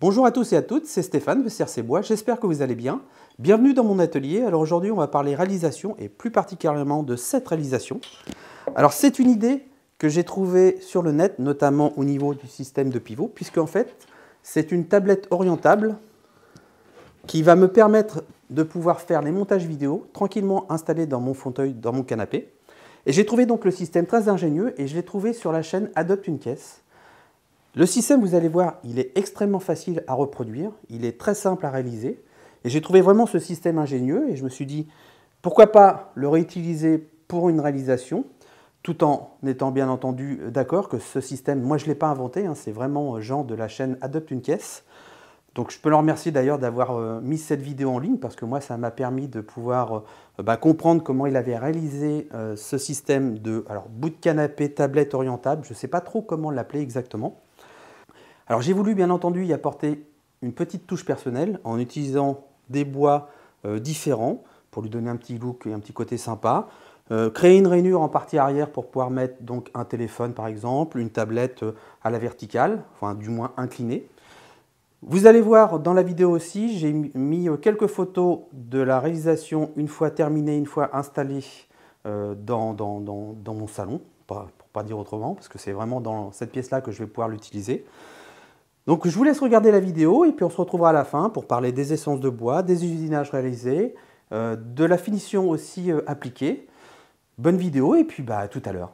Bonjour à tous et à toutes, c'est Stéphane de CRC Bois, j'espère que vous allez bien. Bienvenue dans mon atelier. Alors aujourd'hui on va parler réalisation et plus particulièrement de cette réalisation. Alors c'est une idée que j'ai trouvée sur le net, notamment au niveau du système de pivot, puisque en fait c'est une tablette orientable qui va me permettre de pouvoir faire les montages vidéo tranquillement installés dans mon fauteuil, dans mon canapé. Et j'ai trouvé donc le système très ingénieux et je l'ai trouvé sur la chaîne Adopte une caisse. Le système, vous allez voir, il est extrêmement facile à reproduire, il est très simple à réaliser. Et j'ai trouvé vraiment ce système ingénieux et je me suis dit, pourquoi pas le réutiliser pour une réalisation, tout en étant bien entendu d'accord que ce système, moi je ne l'ai pas inventé, c'est vraiment Jean de la chaîne Adopte une caisse. Donc je peux leur remercier d'ailleurs d'avoir mis cette vidéo en ligne parce que moi ça m'a permis de pouvoir comprendre comment il avait réalisé ce système de bout de canapé, tablette orientable, je ne sais pas trop comment l'appeler exactement. Alors j'ai voulu bien entendu y apporter une petite touche personnelle en utilisant des bois différents pour lui donner un petit look et un petit côté sympa. Créer une rainure en partie arrière pour pouvoir mettre donc un téléphone par exemple, une tablette à la verticale, enfin du moins inclinée. Vous allez voir dans la vidéo aussi, j'ai mis quelques photos de la réalisation une fois terminée, une fois installée dans mon salon, pour ne pas dire autrement, parce que c'est vraiment dans cette pièce-là que je vais pouvoir l'utiliser. Donc je vous laisse regarder la vidéo et puis on se retrouvera à la fin pour parler des essences de bois, des usinages réalisés, de la finition aussi appliquée. Bonne vidéo et puis à tout à l'heure.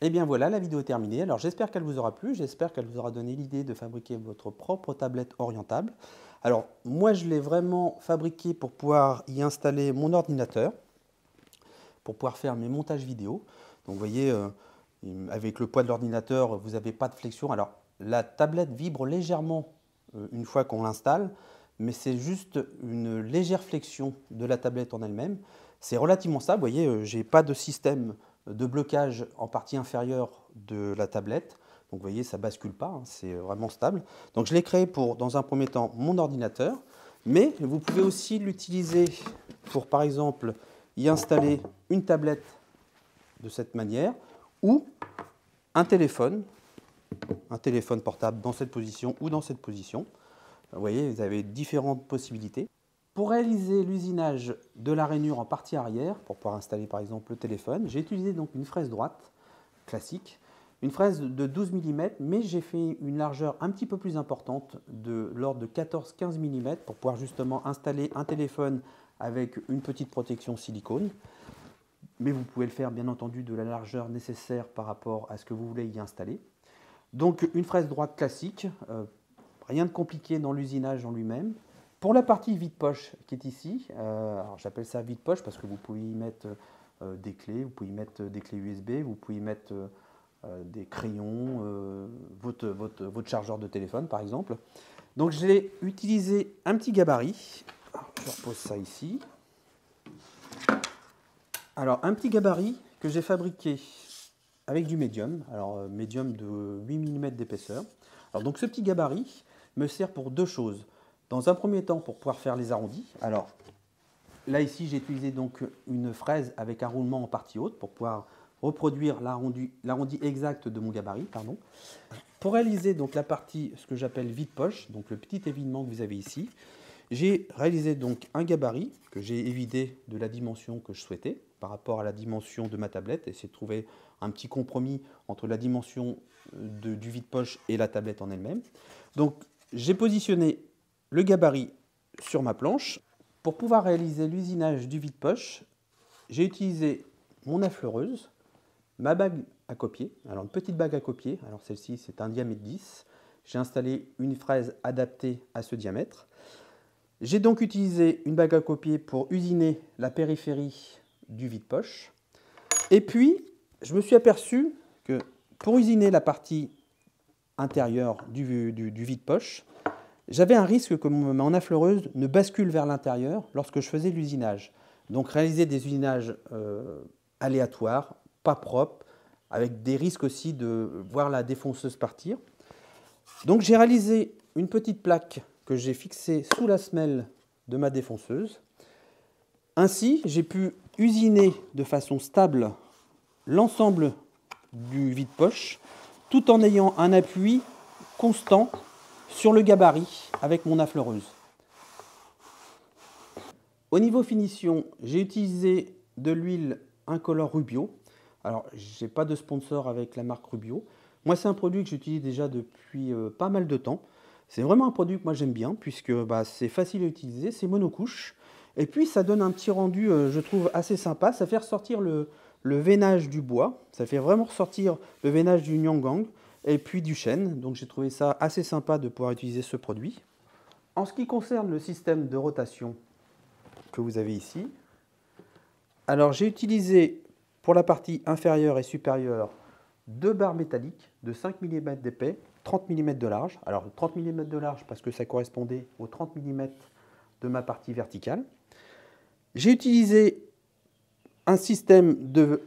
Et bien voilà, la vidéo est terminée. Alors j'espère qu'elle vous aura plu, j'espère qu'elle vous aura donné l'idée de fabriquer votre propre tablette orientable. Alors moi je l'ai vraiment fabriqué pour pouvoir y installer mon ordinateur, pour pouvoir faire mes montages vidéo. Donc vous voyez, avec le poids de l'ordinateur, vous n'avez pas de flexion. Alors la tablette vibre légèrement une fois qu'on l'installe, mais c'est juste une légère flexion de la tablette en elle-même. C'est relativement stable, vous voyez, je n'ai pas de système de blocage en partie inférieure de la tablette. Donc vous voyez, ça ne bascule pas, hein, c'est vraiment stable. Donc je l'ai créé pour, dans un premier temps, mon ordinateur, mais vous pouvez aussi l'utiliser pour, par exemple, y installer une tablette de cette manière, ou un téléphone portable dans cette position ou dans cette position. Vous voyez, vous avez différentes possibilités. Pour réaliser l'usinage de la rainure en partie arrière, pour pouvoir installer par exemple le téléphone, j'ai utilisé donc une fraise droite classique, une fraise de 12 mm, mais j'ai fait une largeur un petit peu plus importante, de l'ordre de 14-15 mm, pour pouvoir justement installer un téléphone avec une petite protection silicone. Mais vous pouvez le faire bien entendu de la largeur nécessaire par rapport à ce que vous voulez y installer. Donc une fraise droite classique, rien de compliqué dans l'usinage en lui-même. Pour la partie vide-poche qui est ici, alors j'appelle ça vide-poche parce que vous pouvez y mettre des clés, vous pouvez y mettre des clés USB, vous pouvez y mettre des crayons, votre chargeur de téléphone par exemple. Donc j'ai utilisé un petit gabarit, alors, je repose ça ici. Alors un petit gabarit que j'ai fabriqué avec du médium, alors médium de 8 mm d'épaisseur. Alors donc ce petit gabarit me sert pour deux choses. Dans un premier temps, pour pouvoir faire les arrondis. Alors là ici, j'ai utilisé donc une fraise avec un roulement en partie haute pour pouvoir reproduire l'arrondi exact de mon gabarit. Pardon. Pour réaliser donc la partie, ce que j'appelle vide-poche, donc le petit évidement que vous avez ici, j'ai réalisé donc un gabarit que j'ai évidé de la dimension que je souhaitais par rapport à la dimension de ma tablette, et essayer de trouver un petit compromis entre la dimension du vide-poche et la tablette en elle-même. Donc j'ai positionné le gabarit sur ma planche. Pour pouvoir réaliser l'usinage du vide-poche, j'ai utilisé mon affleureuse, ma bague à copier, alors une petite bague à copier, alors celle-ci c'est un diamètre 10, j'ai installé une fraise adaptée à ce diamètre. J'ai donc utilisé une bague à copier pour usiner la périphérie du vide-poche. Et puis, je me suis aperçu que pour usiner la partie intérieure du vide-poche, j'avais un risque que mon affleureuse ne bascule vers l'intérieur lorsque je faisais l'usinage. Donc réaliser des usinages aléatoires, pas propres, avec des risques aussi de voir la défonceuse partir. Donc j'ai réalisé une petite plaque que j'ai fixée sous la semelle de ma défonceuse. Ainsi, j'ai pu usiner de façon stable l'ensemble du vide-poche, tout en ayant un appui constant sur le gabarit avec mon affleureuse. Au niveau finition, j'ai utilisé de l'huile incolore Rubio. Alors, je n'ai pas de sponsor avec la marque Rubio. Moi, c'est un produit que j'utilise déjà depuis pas mal de temps. C'est vraiment un produit que moi j'aime bien, puisque c'est facile à utiliser, c'est monocouche. Et puis, ça donne un petit rendu, je trouve, assez sympa. Ça fait ressortir le veinage du bois. Ça fait vraiment ressortir le veinage du Nyangang et puis du chêne. Donc j'ai trouvé ça assez sympa de pouvoir utiliser ce produit. En ce qui concerne le système de rotation que vous avez ici, alors j'ai utilisé pour la partie inférieure et supérieure deux barres métalliques de 5 mm d'épais, 30 mm de large. Alors 30 mm de large parce que ça correspondait aux 30 mm de ma partie verticale. J'ai utilisé un système de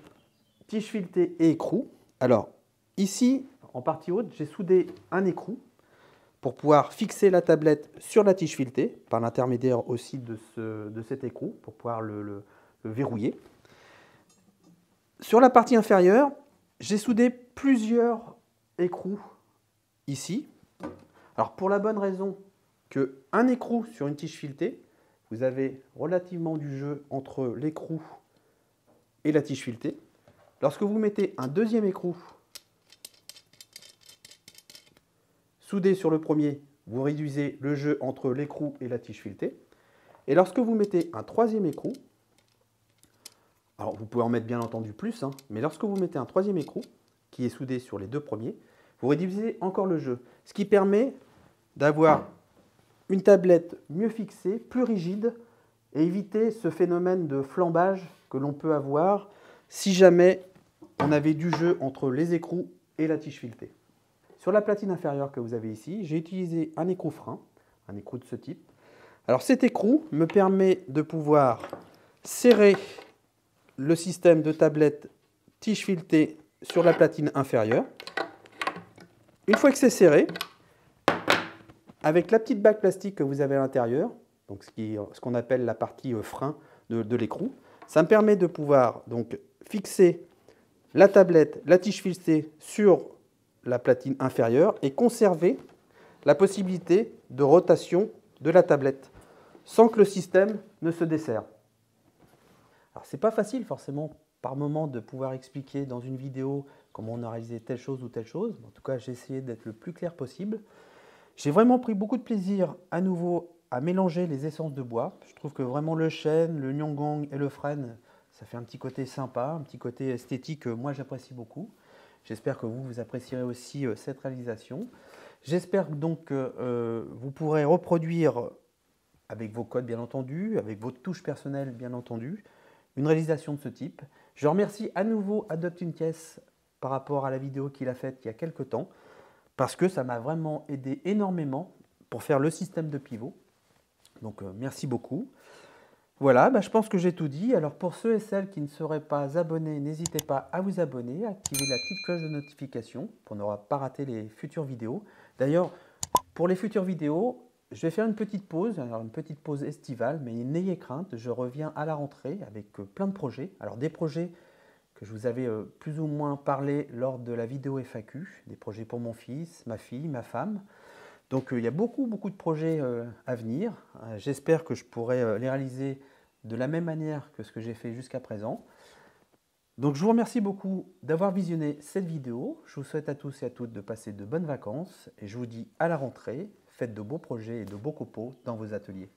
tige filetée et écrou. Alors ici, en partie haute, j'ai soudé un écrou pour pouvoir fixer la tablette sur la tige filetée, par l'intermédiaire aussi de cet écrou, pour pouvoir le verrouiller. Sur la partie inférieure, j'ai soudé plusieurs écrous ici. Alors pour la bonne raison qu'un écrou sur une tige filetée, vous avez relativement du jeu entre l'écrou et la tige filetée. Lorsque vous mettez un deuxième écrou soudé sur le premier, vous réduisez le jeu entre l'écrou et la tige filetée. Et lorsque vous mettez un troisième écrou, alors vous pouvez en mettre bien entendu plus, mais lorsque vous mettez un troisième écrou, qui est soudé sur les deux premiers, vous réduisez encore le jeu. Ce qui permet d'avoir une tablette mieux fixée, plus rigide, et éviter ce phénomène de flambage que l'on peut avoir si jamais on avait du jeu entre les écrous et la tige filetée. Sur la platine inférieure que vous avez ici, j'ai utilisé un écrou frein, un écrou de ce type. Alors cet écrou me permet de pouvoir serrer le système de tablette tige filetée sur la platine inférieure. Une fois que c'est serré, avec la petite bague plastique que vous avez à l'intérieur, donc ce qu'on appelle la partie frein de l'écrou, ça me permet de pouvoir donc fixer la tablette, la tige filetée sur la platine inférieure et conserver la possibilité de rotation de la tablette sans que le système ne se desserre. Alors c'est pas facile forcément par moment de pouvoir expliquer dans une vidéo comment on a réalisé telle chose ou telle chose. En tout cas, j'ai essayé d'être le plus clair possible. J'ai vraiment pris beaucoup de plaisir à nouveau à mélanger les essences de bois. Je trouve que vraiment le chêne, le nyongong et le frêne, ça fait un petit côté sympa, un petit côté esthétique que moi j'apprécie beaucoup. J'espère que vous apprécierez aussi cette réalisation. J'espère donc que vous pourrez reproduire avec vos codes bien entendu, avec votre touche personnelle bien entendu, une réalisation de ce type. Je remercie à nouveau Adopt une pièce par rapport à la vidéo qu'il a faite il y a quelques temps, parce que ça m'a vraiment aidé énormément pour faire le système de pivot. Donc merci beaucoup. Voilà, je pense que j'ai tout dit. Alors pour ceux et celles qui ne seraient pas abonnés, n'hésitez pas à vous abonner, à activer la petite cloche de notification pour ne pas rater les futures vidéos. D'ailleurs, pour les futures vidéos, je vais faire une petite pause, alors une petite pause estivale, mais n'ayez crainte, je reviens à la rentrée avec plein de projets. Alors des projets que je vous avais plus ou moins parlé lors de la vidéo FAQ, des projets pour mon fils, ma fille, ma femme. Donc il y a beaucoup de projets à venir. J'espère que je pourrai les réaliser de la même manière que ce que j'ai fait jusqu'à présent. Donc je vous remercie beaucoup d'avoir visionné cette vidéo. Je vous souhaite à tous et à toutes de passer de bonnes vacances et je vous dis à la rentrée, faites de beaux projets et de beaux copeaux dans vos ateliers.